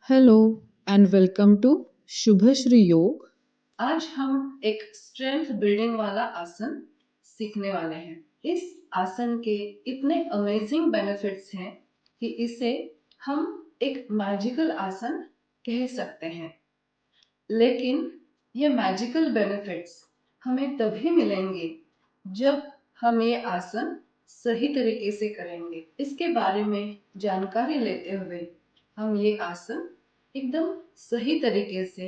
Hello and welcome to Shubhshree Yog. आज हम एक स्ट्रेंथ बिल्डिंग वाला आसन सीखने वाले हैं। इस आसन के इतने अमेजिंग बेनिफिट्स हैं कि इसे हम एक मैजिकल आसन कह सकते हैं। लेकिन ये मैजिकल बेनिफिट्स हमें तभी मिलेंगे जब हम ये आसन सही तरीके से करेंगे। इसके बारे में जानकारी लेते हुए हम ये आसन एकदम सही तरीके से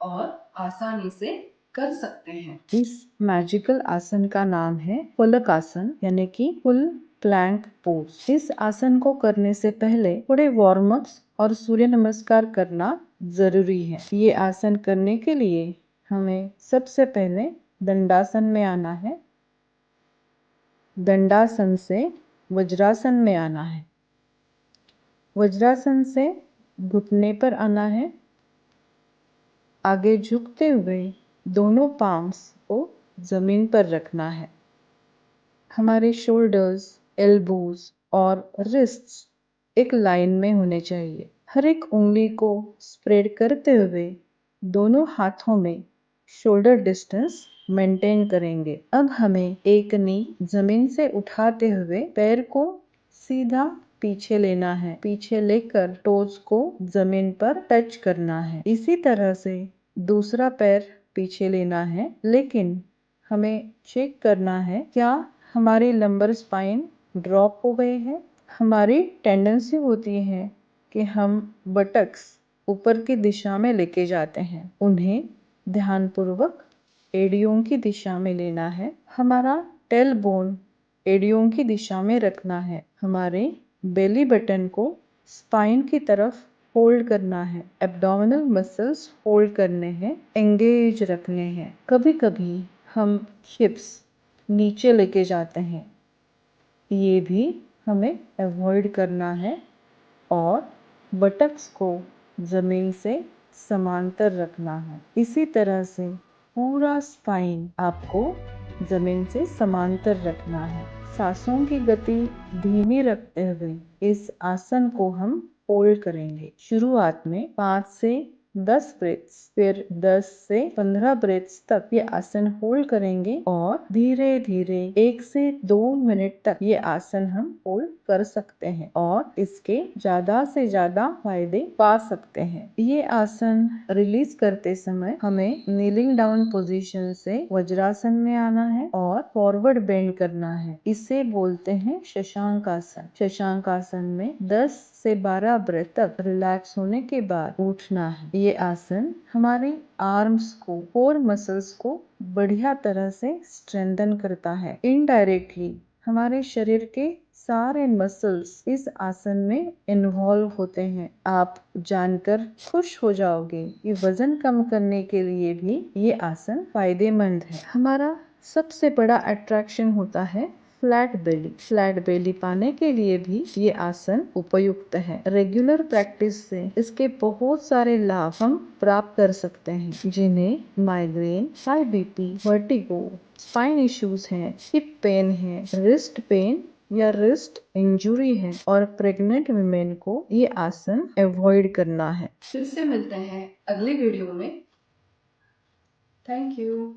और आसानी से कर सकते हैं। इस मैजिकल आसन का नाम है फलक आसन यानी कि फुल प्लैंक पोज। इस आसन को करने से पहले थोड़े वार्म अप्स और सूर्य नमस्कार करना जरूरी है। ये आसन करने के लिए हमें सबसे पहले दंडासन में आना है। दंडासन से वज्रासन में आना है। वज्रासन से घुटने पर आना है। आगे झुकते हुए दोनों पाम्स को जमीन पर रखना है। हमारे शोल्डर्स, एल्बोज और रिस्ट्स एक लाइन में होने चाहिए। हर एक उंगली को स्प्रेड करते हुए दोनों हाथों में शोल्डर डिस्टेंस मेंटेन करेंगे। अब हमें एक नी जमीन से उठाते हुए पैर को सीधा पीछे लेना है। पीछे लेकर टोज को जमीन पर टच करना है। इसी तरह से दूसरा पैर पीछे लेना है, लेकिन हमें चेक करना है क्या हमारी लंबर स्पाइन ड्रॉप हो गए हैं। हमारी टेंडेंसी होती है कि हम बटक्स ऊपर की दिशा में लेके जाते हैं। उन्हें ध्यानपूर्वक एड़ियों की दिशा में लेना है। हमारा टेल बोन एड़ियों की दिशा में रखना है। हमारे बेली बटन को स्पाइन की तरफ होल्ड करना है। एब्डोमिनल मसल्स होल्ड करने हैं, एंगेज रखने हैं। कभी कभी हम हिप्स नीचे लेके जाते हैं, ये भी हमें अवॉइड करना है। और बटक्स को जमीन से समांतर रखना है। इसी तरह से पूरा स्पाइन आपको जमीन से समांतर रखना है। सांसों की गति धीमी रखते हुए इस आसन को हम होल्ड करेंगे। शुरुआत में 5 से 10 ब्रेथ्स, फिर 10 से 15 ब्रेथ्स तक ये आसन होल्ड करेंगे और धीरे धीरे 1 से 2 मिनट तक ये आसन हम होल्ड कर सकते हैं और इसके ज्यादा से ज्यादा फायदे पा सकते हैं। ये आसन रिलीज करते समय हमें नीलिंग डाउन पोजीशन से वज्रासन में आना है और फॉरवर्ड बेंड करना है। इसे बोलते हैं शशांक आसन। शशांक आसन में 10 से 12 ब्रेथ तक रिलैक्स होने के बाद उठना है। ये आसन हमारे आर्म्स को, कोर मसल्स को बढ़िया तरह से स्ट्रेंथन करता है। इनडायरेक्टली हमारे शरीर के सारे मसल्स इस आसन में इन्वॉल्व होते हैं। आप जानकर खुश हो जाओगे कि वजन कम करने के लिए भी ये आसन फायदेमंद है। हमारा सबसे बड़ा अट्रैक्शन होता है फ्लैट बेली। फ्लैट बेली पाने के लिए भी ये आसन उपयुक्त है। रेगुलर प्रैक्टिस से इसके बहुत सारे लाभ हम प्राप्त कर सकते हैं, जिन्हें migraine, high BP, vertigo, spine issues हैं, हिप पेन है, रिस्ट पेन या रिस्ट इंजुरी है और प्रेग्नेंट वुमेन को ये आसन अवॉइड करना है। फिर से मिलते हैं अगले वीडियो में। Thank you.